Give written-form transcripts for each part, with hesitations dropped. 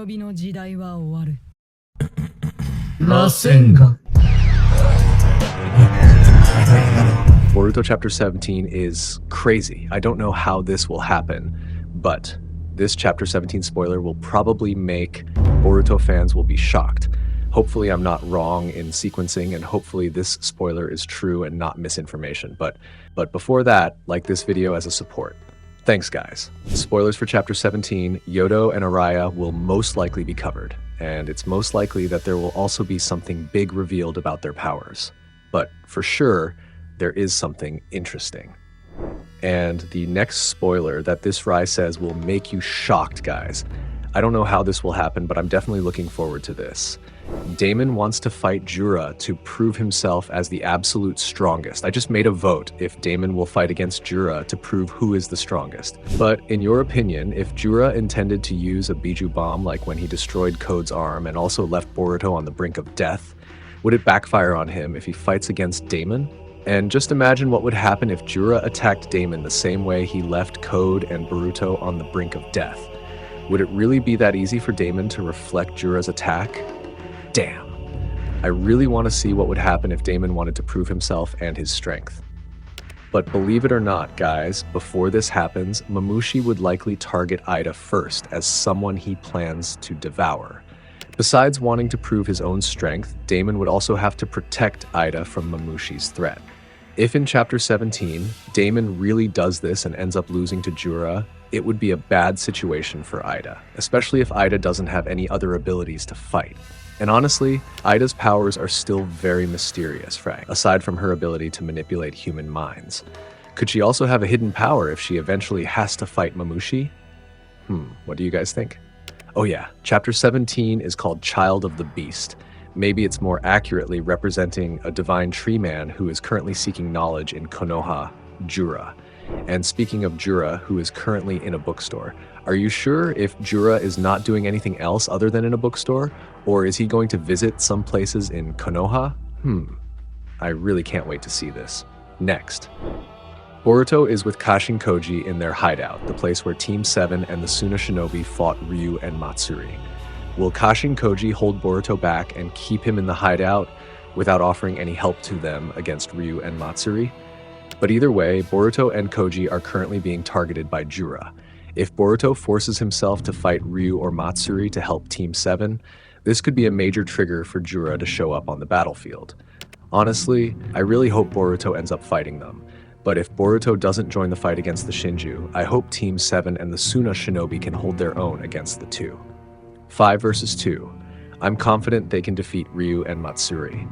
忍びの時代は終わる。螺旋が。Boruto Chapter 17 is crazy. I don't know how this will happen, but this Chapter 17 spoiler will probably make Boruto fans will be shocked. Hopefully I'm not wrong in sequencing, and hopefully this spoiler is true and not misinformation. But before that, like this video as a support. Thanks, guys. Spoilers for Chapter 17, Yodo and Araya will most likely be covered, and it's most likely that there will also be something big revealed about their powers. But for sure, there is something interesting. And the next spoiler that this Rai says will make you shocked, guys. I don't know how this will happen, but I'm definitely looking forward to this. Damon wants to fight Jura to prove himself as the absolute strongest. I just made a vote if Damon will fight against Jura to prove who is the strongest. But in your opinion, if Jura intended to use a Biju bomb like when he destroyed Code's arm and also left Boruto on the brink of death, would it backfire on him if he fights against Damon? And just imagine what would happen if Jura attacked Damon the same way he left Code and Boruto on the brink of death. Would it really be that easy for Damon to reflect Jura's attack? Damn. I really want to see what would happen if Damon wanted to prove himself and his strength. But believe it or not, guys, before this happens, Mamushi would likely target Eida first as someone he plans to devour. Besides wanting to prove his own strength, Damon would also have to protect Eida from Mamushi's threat. If in Chapter 17, Damon really does this and ends up losing to Jura, it would be a bad situation for Eida, especially if Eida doesn't have any other abilities to fight. And honestly, Eida's powers are still very mysterious, Frank, aside from her ability to manipulate human minds. Could she also have a hidden power if she eventually has to fight Mamushi? What do you guys think? Oh yeah, Chapter 17 is called Child of the Beast. Maybe it's more accurately representing a divine tree man who is currently seeking knowledge in Konoha, Jura. And speaking of Jura, who is currently in a bookstore, are you sure if Jura is not doing anything else other than in a bookstore? Or is he going to visit some places in Konoha? I really can't wait to see this. Next. Boruto is with Kashin Koji in their hideout, the place where Team 7 and the Suna Shinobi fought Ryu and Matsuri. Will Kashin Koji hold Boruto back and keep him in the hideout without offering any help to them against Ryu and Matsuri? But either way, Boruto and Koji are currently being targeted by Jura. If Boruto forces himself to fight Ryu or Matsuri to help Team 7, this could be a major trigger for Jura to show up on the battlefield. Honestly, I really hope Boruto ends up fighting them. But if Boruto doesn't join the fight against the Shinju, I hope Team 7 and the Suna Shinobi can hold their own against the two. 5 versus 2. I'm confident they can defeat Ryu and Matsuri.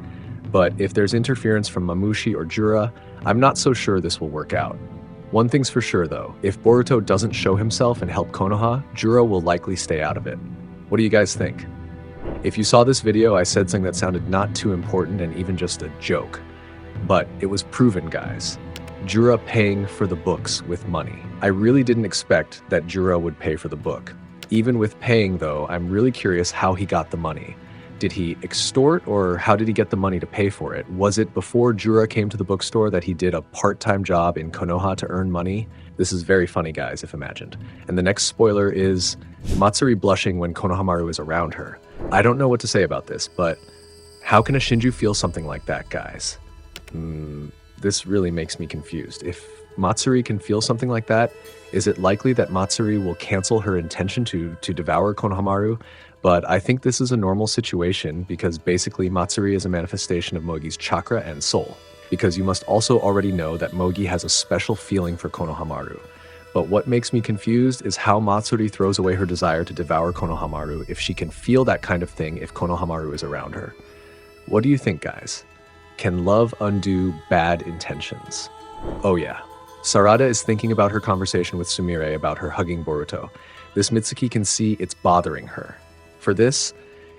But if there's interference from Mamushi or Jura, I'm not so sure this will work out. One thing's for sure though, if Boruto doesn't show himself and help Konoha, Jura will likely stay out of it. What do you guys think? If you saw this video, I said something that sounded not too important and even just a joke. But it was proven, guys. Jura paying for the books with money. I really didn't expect that Jura would pay for the book. Even with paying though, I'm really curious how he got the money. Did he extort, or how did he get the money to pay for it? Was it before Jura came to the bookstore that he did a part-time job in Konoha to earn money? This is very funny, guys, if imagined. And the next spoiler is Matsuri blushing when Konohamaru is around her. I don't know what to say about this, but how can a Shinju feel something like that, guys? This really makes me confused. If Matsuri can feel something like that, is it likely that Matsuri will cancel her intention to devour Konohamaru? But I think this is a normal situation because basically Matsuri is a manifestation of Mogi's chakra and soul. Because you must also already know that Mogi has a special feeling for Konohamaru. But what makes me confused is how Matsuri throws away her desire to devour Konohamaru if she can feel that kind of thing if Konohamaru is around her. What do you think, guys? Can love undo bad intentions? Oh yeah. Sarada is thinking about her conversation with Sumire about her hugging Boruto. This Mitsuki can see it's bothering her. For this,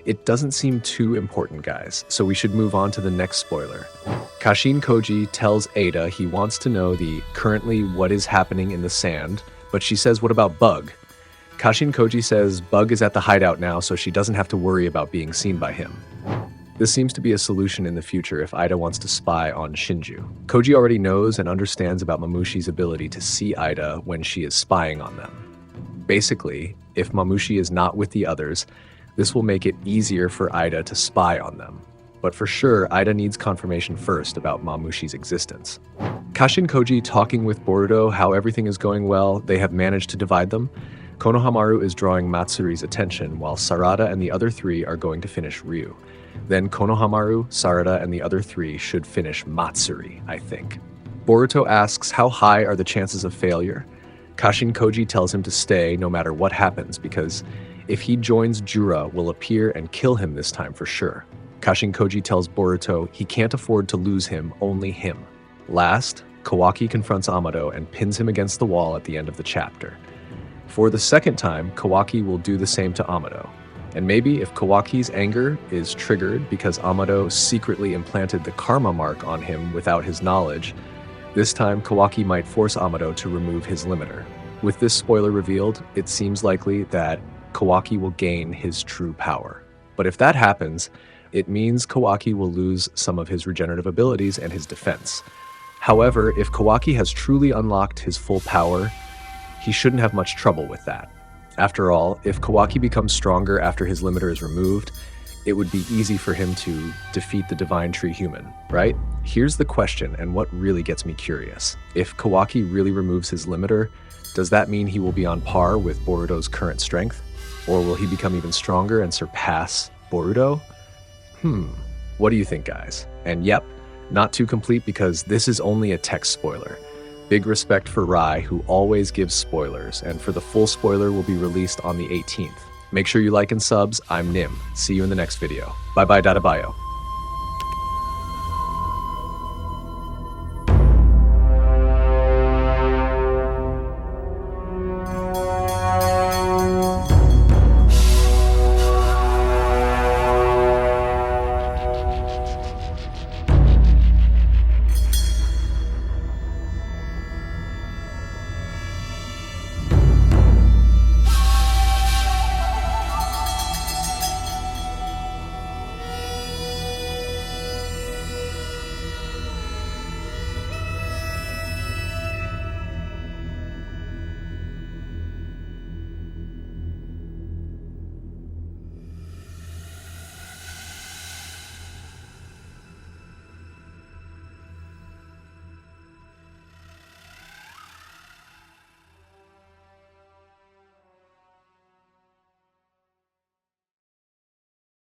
it doesn't seem too important, guys, so we should move on to the next spoiler. Kashin Koji tells Eida he wants to know currently what is happening in the sand, but she says, what about Bug? Kashin Koji says Bug is at the hideout now, so she doesn't have to worry about being seen by him. This seems to be a solution in the future if Eida wants to spy on Shinju. Koji already knows and understands about Mamushi's ability to see Eida when she is spying on them. Basically, If Mamushi is not with the others, this will make it easier for Eida to spy on them. But for sure, Eida needs confirmation first about Mamushi's existence. Kashin Koji talking with Boruto how everything is going well, they have managed to divide them. Konohamaru is drawing Matsuri's attention, while Sarada and the other three are going to finish Ryu. Then Konohamaru, Sarada, and the other three should finish Matsuri, I think. Boruto asks how high are the chances of failure. Kashin Koji tells him to stay no matter what happens, because if he joins Jura, will appear and kill him this time for sure. Kashin Koji tells Boruto he can't afford to lose him, only him. Last, Kawaki confronts Amado and pins him against the wall at the end of the chapter. For the second time, Kawaki will do the same to Amado. And maybe if Kawaki's anger is triggered because Amado secretly implanted the karma mark on him without his knowledge, this time Kawaki might force Amado to remove his limiter. With this spoiler revealed, it seems likely that Kawaki will gain his true power. But if that happens, it means Kawaki will lose some of his regenerative abilities and his defense. However, if Kawaki has truly unlocked his full power, he shouldn't have much trouble with that. After all, if Kawaki becomes stronger after his limiter is removed, it would be easy for him to defeat the Divine Tree Human, right? Here's the question, and what really gets me curious. If Kawaki really removes his limiter, does that mean he will be on par with Boruto's current strength? Or will he become even stronger and surpass Boruto? What do you think, guys? And yep, not too complete because this is only a text spoiler. Big respect for Rai, who always gives spoilers, and for the full spoiler will be released on the 18th. Make sure you like and subs. I'm Nim. See you in the next video. Bye bye, Dadabayo.